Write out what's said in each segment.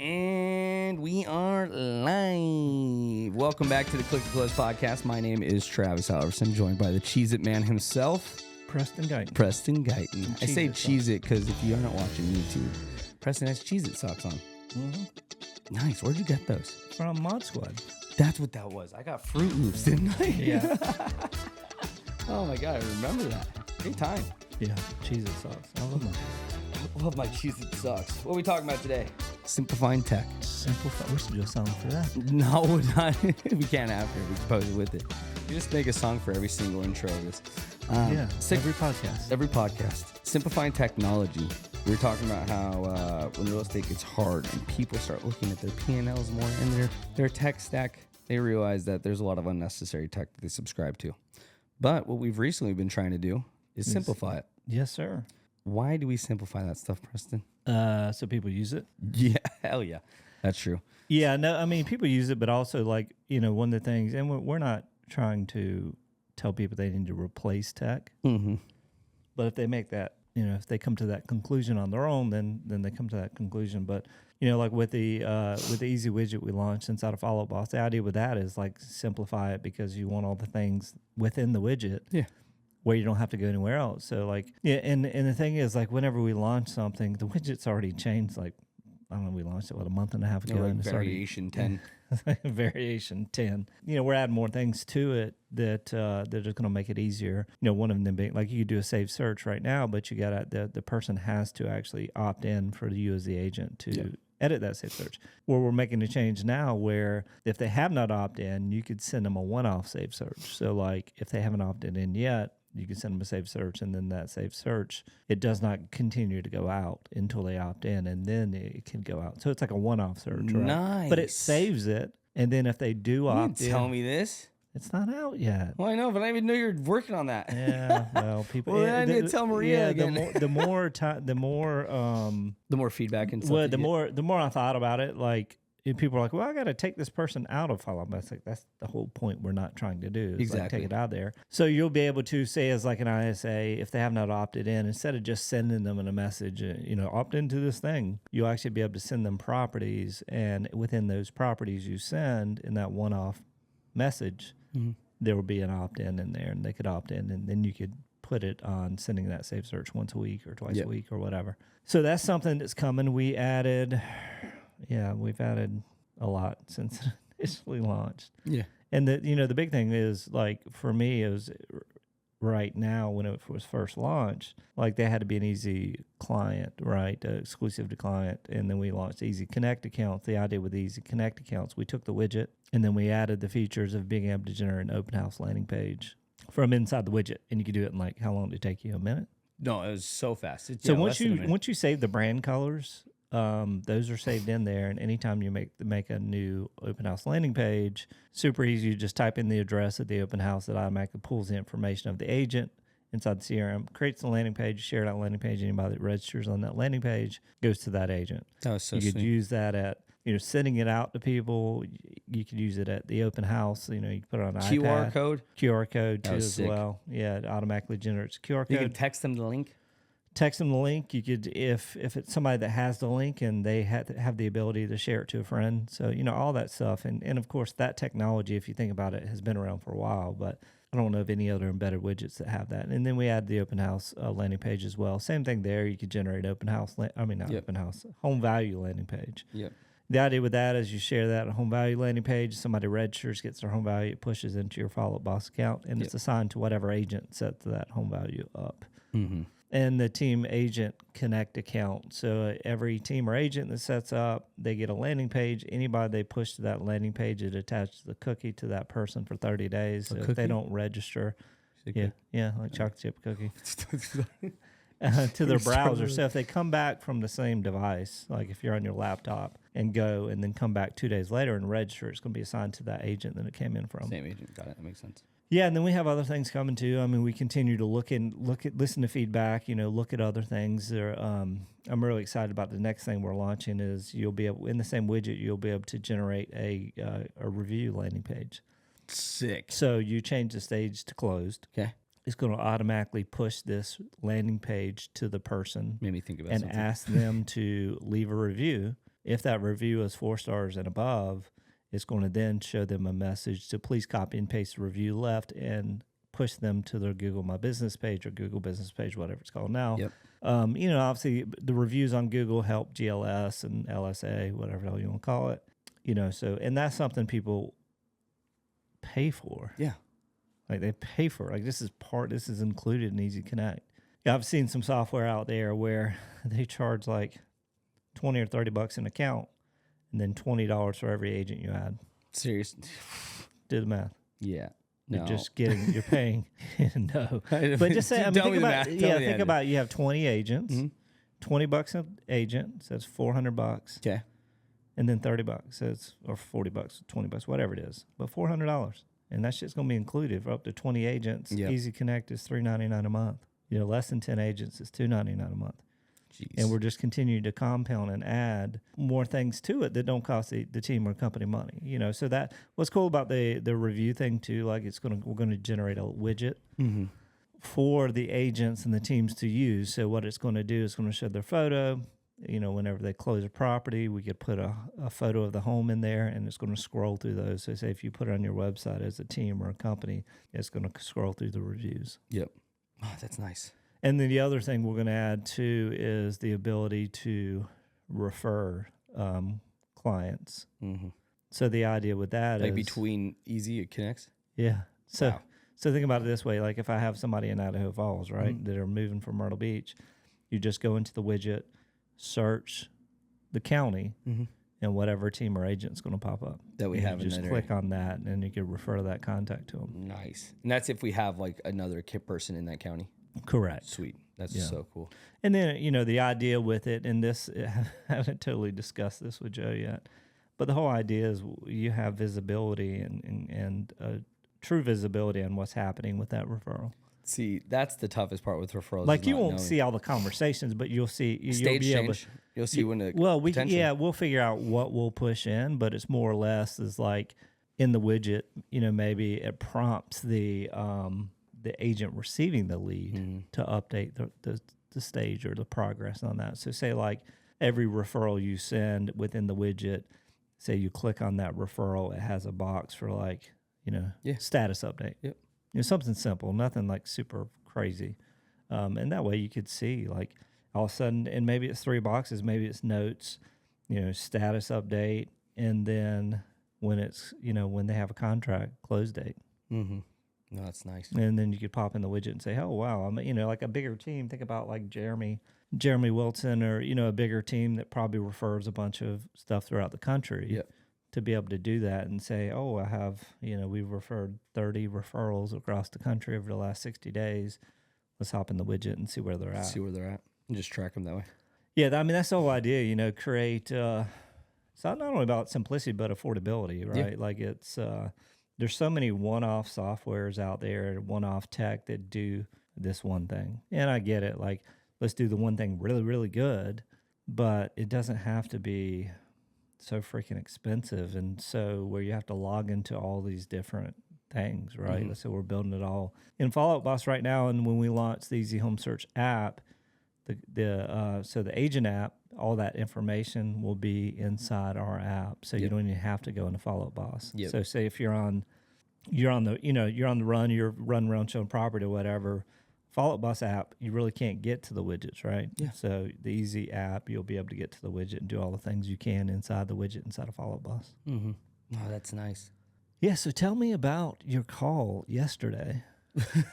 And we are live. Welcome back to the Click to Close podcast. My name is Travis Halverson, joined by the Cheez-It Man himself, Preston Guyton. I say Cheez-It because if you aren't watching YouTube, Preston has Cheez-It socks on. Mm-hmm. Nice. Where'd you get those? From Mod Squad. That's what that was. I got Fruit Loops, didn't I? Yeah. Oh my God, I remember that. Great time. Yeah, Cheez-It socks. I love them. I love my Cheez-It socks. What are we talking about today? Simplifying tech. Simplify. We should do a song for that. No, not. We can't after. We compose it with it. You just make a song for every single intro of this. Every podcast. Every podcast. Simplifying technology. We were talking about how when real estate gets hard and people start looking at their P&Ls more and their tech stack, they realize that there's a lot of unnecessary tech that they subscribe to. But what we've recently been trying to do is simplify it. Yes, sir. Why do we simplify that stuff, Preston? So people use it? Yeah, hell yeah. That's true. Yeah, no, I mean, people use it, but also, like, one of the things, and we're not trying to tell people they need to replace tech. Mm-hmm. But if they make that, if they come to that conclusion on their own, then they come to that conclusion. But, like with the easy widget we launched inside of Follow Up Boss, the idea with that is, like, simplify it because you want all the things within the widget. Yeah. Where you don't have to go anywhere else. So, like, yeah, and the thing is, like, whenever we launch something, the widget's already changed. Like, I don't know, we launched it, a month and a half ago. Like and variation 10. Variation 10. We're adding more things to it that are just going to make it easier. One of them being, like, you could do a saved search right now, but you got the person has to actually opt in for you as the agent to edit that saved search. Where we're making a change now where if they have not opted in, you could send them a one-off saved search. So, like, if they haven't opted in yet, you can send them a saved search, and then that saved search, it does not continue to go out until they opt in, and then it can go out. So it's like a one-off search, right? Nice. But it saves it, and then if they do opt in... You didn't tell me this. It's not out yet. Well, I know, but I didn't even know you were working on that. Yeah, well, people... Well, I need to tell Maria again. The more feedback and stuff. Well, the more I thought about it, like, people are like, well, I got to take this person out of follow-up. That's like, that's the whole point we're not trying to do. Is exactly. Like, take it out of there. So you'll be able to say as like an ISA, if they have not opted in, instead of just sending them in a message, opt into this thing, you'll actually be able to send them properties. And within those properties you send in that one-off message, there will be an opt-in in there, and they could opt in, and then you could put it on sending that save search once a week or twice a week or whatever. So that's something that's coming. We've added a lot since it initially launched. Yeah. And the big thing is, like, for me, it was right now when it was first launched, like, they had to be an easy client, right? Exclusive to client. And then we launched Easy Connect accounts. The idea with the Easy Connect accounts, we took the widget and then we added the features of being able to generate an open house landing page from inside the widget. And you could do it in, like, how long did it take you? A minute? No, it was so fast. Once you save the brand colors, those are saved in there, and anytime you make a new open house landing page, super easy. You just type in the address of the open house that automatically pulls the information of the agent inside the CRM, creates the landing page, share that landing page. Anybody that registers on that landing page goes to that agent. That was so You sweet. could use that at sending it out to people. You could use it at the open house. You can put it on an QR iPad. QR code too as sick. Well. Yeah, it automatically generates a QR code. You can text them the link. Text them the link. You could, if it's somebody that has the link and they have the ability to share it to a friend. So, all that stuff. And of course, that technology, if you think about it, has been around for a while, but I don't know of any other embedded widgets that have that. And then we add the open house landing page as well. Same thing there. You could generate open house, home value landing page. Yep. The idea with that is you share that home value landing page. Somebody registers, gets their home value, it pushes into your Follow-Up Boss account, and it's assigned to whatever agent sets that home value up. Mm-hmm. And the team agent connect account. So every team or agent that sets up, they get a landing page. Anybody they push to that landing page, it attaches the cookie to that person for 30 days. So if they don't register, like chocolate chip cookie, to their browser. So if they come back from the same device, like if you're on your laptop and go and then come back 2 days later and register, it's going to be assigned to that agent that it came in from. Same agent. Got it. That makes sense. Yeah, and then we have other things coming too. I mean, we continue to listen to feedback. Look at other things. I'm really excited about the next thing we're launching. Is you'll be able, in the same widget, you'll be able to generate a review landing page. Sick. So you change the stage to closed. Okay. It's going to automatically push this landing page to the person. Made me think about and something. ask them to leave a review. If that review is 4 stars and above, it's going to then show them a message to please copy and paste the review left and push them to their Google My Business page or Google Business page, whatever it's called now. Yep. Obviously the reviews on Google help GLS and LSA, whatever the hell you want to call it. And that's something people pay for. Yeah. Like they pay for it. Like this is included in Easy Connect. Yeah, I've seen some software out there where they charge like $20 or $30 an account and then $20 for every agent you add. Serious? Do the math. Yeah. You're No. just getting, you're paying. No. But just say, think about you have 20 agents, $20 an agent, so that's $400. Okay. And then $30, so it's, or $40, $20, whatever it is, but $400. And that shit's going to be included for up to 20 agents. Yep. Easy Connect is $3.99 a month. Less than 10 agents is $2.99 a month. Jeez. And we're just continuing to compound and add more things to it that don't cost the team or company money. So that what's cool about the review thing too, like we're going to generate a widget for the agents and the teams to use. So what it's going to do is going to show their photo. Whenever they close a property, we could put a photo of the home in there, and it's going to scroll through those. So say if you put it on your website as a team or a company, it's going to scroll through the reviews. Yep. Oh, that's nice. And then the other thing we're going to add too is the ability to refer clients. Mm-hmm. So the idea with that Like is between Easy Connects? Yeah. So Wow. so think about it this way. Like if I have somebody in Idaho Falls, right, that are moving from Myrtle Beach, you just go into the widget, search the county, and whatever team or agent's going to pop up. That we have in just that click area. on that, and then you can refer that contact to them. Nice. And that's if we have like another person in that county. Correct. Sweet. That's Yeah. so cool. And then, the idea with it, and this, I haven't totally discussed this with Joe yet, but the whole idea is you have visibility and true visibility on what's happening with that referral. See, that's the toughest part with referrals. Like is you not won't knowing. see all the conversations, but you'll see Stage you'll be able change. You'll see when the we'll figure out what we'll push in, but it's more or less is like in the widget, maybe it prompts the agent receiving the lead to update the stage or the progress on that. So say like every referral you send within the widget, say you click on that referral, it has a box for like, status update. Yep. Something simple, nothing like super crazy. And that way you could see like all of a sudden, and maybe it's 3 boxes, maybe it's notes, status update, and then when it's, when they have a contract, close date. Mm-hmm. No, that's nice. And then you could pop in the widget and say, oh, wow, like a bigger team. Think about like Jeremy Wilson, or, a bigger team that probably refers a bunch of stuff throughout the country. Yep. To be able to do that and say, oh, I have, we've referred 30 referrals across the country over the last 60 days. Let's hop in the widget and see where they're at. See where they're at. And just track them that way. Yeah, that's the whole idea, create, it's not only about simplicity, but affordability, right? Yeah. Like it's, there's so many one-off softwares out there, one-off tech that do this one thing. And I get it. Like, let's do the one thing really, really good, but it doesn't have to be so freaking expensive. And so where you have to log into all these different things, right? Let's say we're building it all in Follow Up Boss right now. And when we launch the Easy Home Search app, so the agent app, all that information will be inside our app. So you don't even have to go into Follow Up Boss. Yep. So say if you're on the run, you're running around showing property or whatever, Follow Up Boss app, you really can't get to the widgets, right? Yeah. So the Easy app, you'll be able to get to the widget and do all the things you can inside the widget inside of Follow Up Boss. Mm-hmm. Oh, that's nice. Yeah. So tell me about your call yesterday.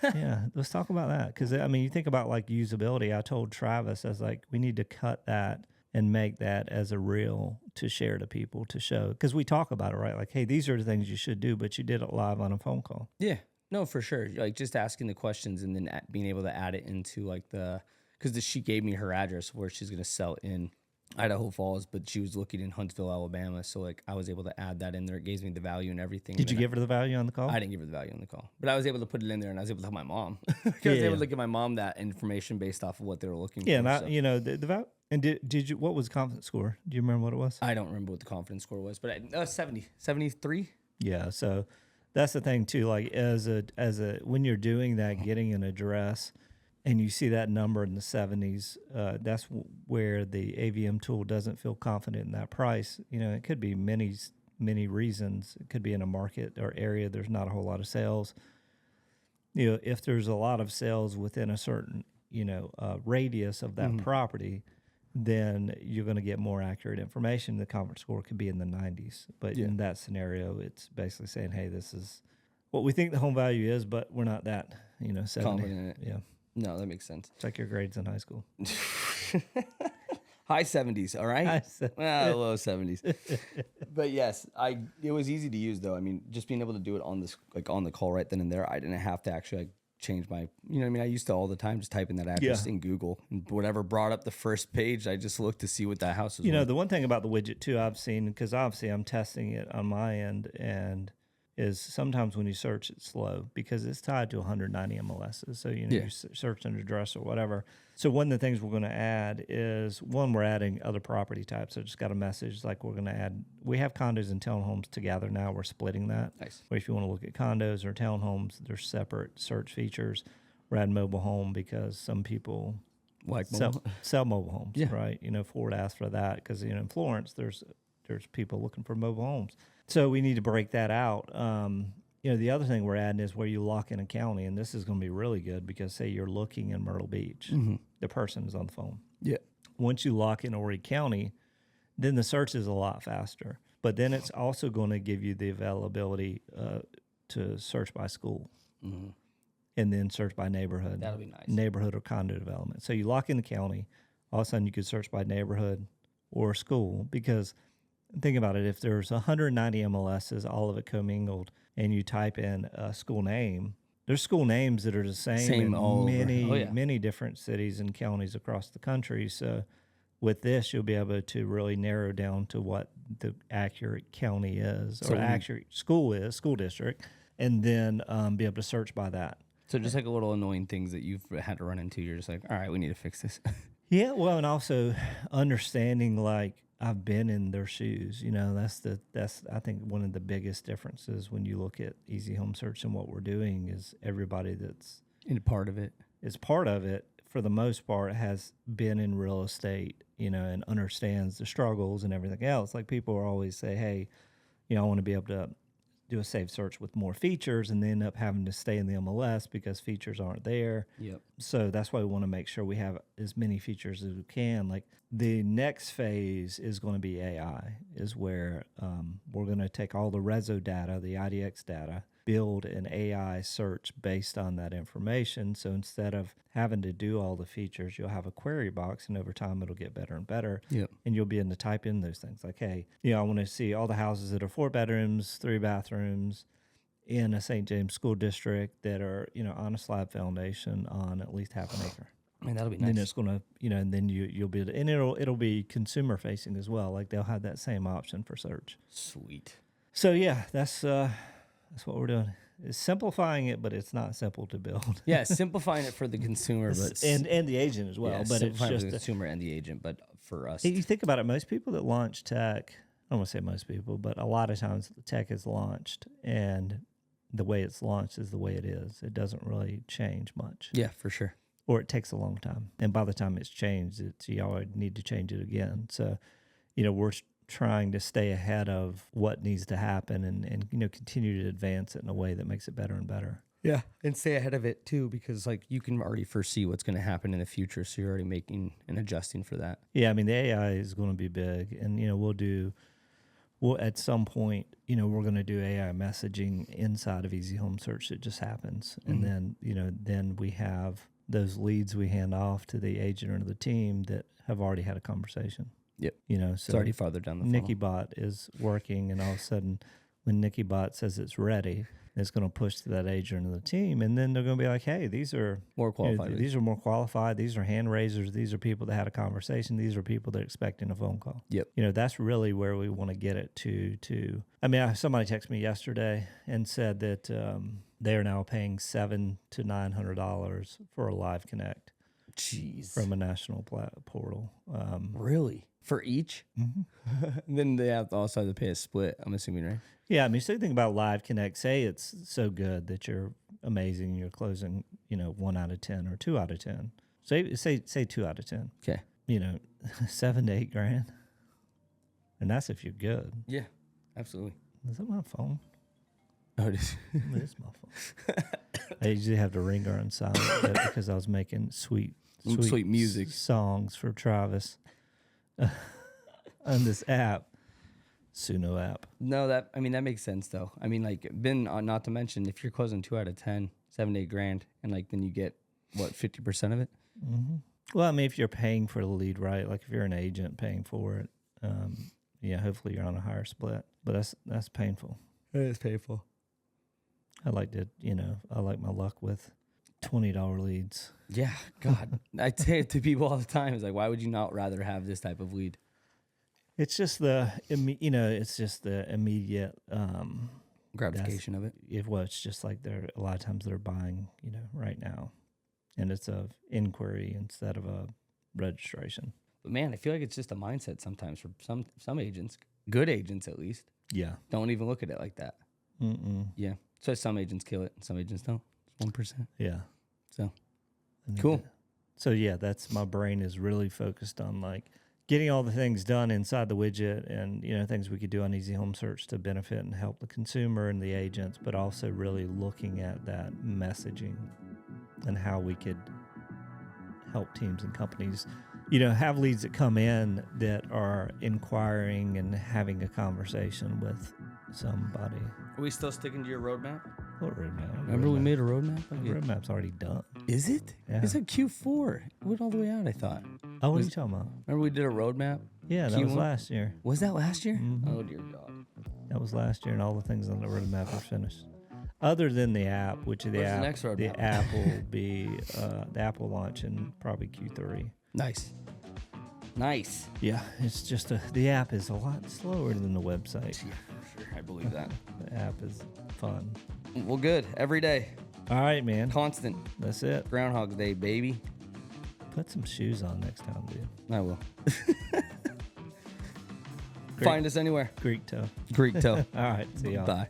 Yeah, let's talk about that. Because, you think about like usability. I told Travis, I was like, we need to cut that and make that as a reel to share to people to show. Because we talk about it, right? Like, hey, these are the things you should do, but you did it live on a phone call. Yeah. No, for sure. Like just asking the questions and then being able to add it into like because she gave me her address where she's going to sell in Idaho Falls, but she was looking in Huntsville, Alabama. So like I was able to add that in there. It gives me the value and everything. Did you give her the value on the call? I didn't give her the value on the call, but I was able to put it in there, and I was able to tell my mom. I was able to give my mom that information based off of what they were looking for. Yeah, and the value. And did you? What was the confidence score? Do you remember what it was? I don't remember what the confidence score was, but 73. Yeah, so that's the thing too. Like as a when you're doing that, getting an address and you see that number in the 70s, that's where the AVM tool doesn't feel confident in that price. It could be many reasons. It could be in a market or area there's not a whole lot of sales. If there's a lot of sales within a certain radius of that property, then you're going to get more accurate information. The confidence score could be in the 90s, but in that scenario, it's basically saying, hey, this is what we think the home value is, but we're not that 70. Confident in it. Yeah. No, that makes sense. It's like your grades in high school. High 70s, all right? Low 70s. But yes, it was easy to use though. I mean, just being able to do it on this, like on the call right then and there, I didn't have to actually change my, I used to all the time just type in that address in Google, and whatever brought up the first page, I just looked to see what that house was. The one thing about the widget too, I've seen, because obviously I'm testing it on my end, and is sometimes when you search it's slow because it's tied to 190 MLSs. So, you search an address or whatever. So one of the things we're going to add is, we're adding other property types. I just got a message like we have condos and townhomes together now. We're splitting that. Nice. But if you want to look at condos or townhomes, there's separate search features. We're adding mobile home because some people like sell mobile homes, right? Ford asked for that because, in Florence, there's people looking for mobile homes. So we need to break that out. The other thing we're adding is where you lock in a county, and this is going to be really good because, say, you're looking in Myrtle Beach, the person is on the phone. Yeah. Once you lock in Horry County, then the search is a lot faster. But then it's also going to give you the availability to search by school, and then search by neighborhood. That'll be nice. Neighborhood or condo development. So you lock in the county, all of a sudden you could search by neighborhood or school, because think about it. If there's 190 MLSs, all of it commingled, and you type in a school name, there's school names that are the same in many different cities and counties across the country. So with this, you'll be able to really narrow down to what the accurate county is, or accurate school district, and then be able to search by that. So just like a little annoying things that you've had to run into, you're just like, all right, we need to fix this. Yeah, well, and also understanding, like, I've been in their shoes. That's I think one of the biggest differences when you look at Easy Home Search and what we're doing is everybody that's in part of it for the most part has been in real estate, and understands the struggles and everything else. Like, people are always say, hey, I want to be able to do a safe search with more features, and they end up having to stay in the MLS because features aren't there. Yep. So that's why we want to make sure we have as many features as we can. Like, the next phase is going to be AI, is where we're going to take all the Rezo data, the IDX data, build an AI search based on that information. So instead of having to do all the features, you'll have a query box, and over time it'll get better and better. Yep. And you'll be able to type in those things like, hey, I want to see all the houses that are 4 bedrooms, 3 bathrooms in a St. James school district that are, on a slab foundation on at least half an acre. Man, that'll be nice. And then it's going to, and then you'll be able to, and it'll be consumer facing as well. Like, they'll have that same option for search. Sweet. So yeah, that's what we're doing. It's simplifying it, but it's not simple to build. Yeah, simplifying it for the consumer, but and the agent as well. Yeah, but it's just for the consumer and the agent, but for us, you think about it. Most people that launch tech, I don't want to say most people, but a lot of times tech is launched, and the way it's launched is the way it is. It doesn't really change much. Yeah, for sure. Or it takes a long time, and by the time it's changed, you always need to change it again. So, we're trying to stay ahead of what needs to happen, and continue to advance it in a way that makes it better and better. Yeah, and stay ahead of it too, because like you can already foresee what's going to happen in the future, so you're already making and adjusting for that. Yeah, I mean, the AI is going to be big, and we'll at some point, we're going to do AI messaging inside of Easy Home Search. It just happens, and then then we have those leads we hand off to the agent or the team that have already had a conversation. Yep. So it's already farther down the funnel. NikkiBot is working, and all of a sudden, when NikkiBot says it's ready, it's going to push to that agent and the team, and then they're going to be like, "Hey, these are more qualified. These are more qualified. These are hand raisers. These are people that had a conversation. These are people that are expecting a phone call." Yep. That's really where we want to get it to. I mean, somebody texted me yesterday and said that they are now paying $700 to $900 for a Live Connect. Jeez. From a national portal. Really? For each? Mm-hmm. Then they also have to pay a split, I'm assuming, right? Yeah, I mean, so think about Live Connect. Say it's so good that you're amazing. You're closing, 1 out of 10 or 2 out of 10. Say 2 out of 10. Okay. 7 to 8 grand. And that's if you're good. Yeah, absolutely. Is that my phone? Oh, it is. It is my phone. I usually have the ringer on silent because I was making sweet music songs for Travis on this app, Suno app. No, that makes sense though. I mean, like, not to mention if you're closing 2 out of 10, 7 to 8 grand, and like then you get what 50% of it. Mm-hmm. Well, I mean, if you're paying for the lead, right? Like if you're an agent paying for it, hopefully you're on a higher split. But that's painful. It is painful. I like my luck with $20 leads. Yeah, God, I say it to people all the time. It's like, why would you not rather have this type of lead? It's just the immediate Gratification of it. It's just like a lot of times they're buying, right now, and it's a inquiry instead of a registration. But man, I feel like it's just a mindset sometimes for some agents, good agents at least. Yeah, don't even look at it like that. Mm-mm. Yeah, so some agents kill it, some agents don't. 1%. Yeah. So cool. So yeah, that's my brain is really focused on like getting all the things done inside the widget and things we could do on Easy Home Search to benefit and help the consumer and the agents, but also really looking at that messaging and how we could help teams and companies have leads that come in that are inquiring and having a conversation with somebody. Are we still sticking to your roadmap? What roadmap? Remember we made a roadmap? The roadmap's already done. Is it? Yeah. It's like Q4. It went all the way out, I thought. Oh, what are you talking about? Remember we did a roadmap? Yeah, that was last year. Was that last year? Mm-hmm. Oh, dear God. That was last year, and all the things on the roadmap are finished. Other than the app, which the app will be the app will launch in probably Q3. Nice. Yeah, it's just the app is a lot slower than the website. Yeah, for sure. I believe that. The app is fun. Well, good. Every day. All right, man. Constant. That's it. Groundhog Day, baby. Put some shoes on next time, dude. I will. Find us anywhere. Greek toe. Greek toe. All right. See y'all. Bye.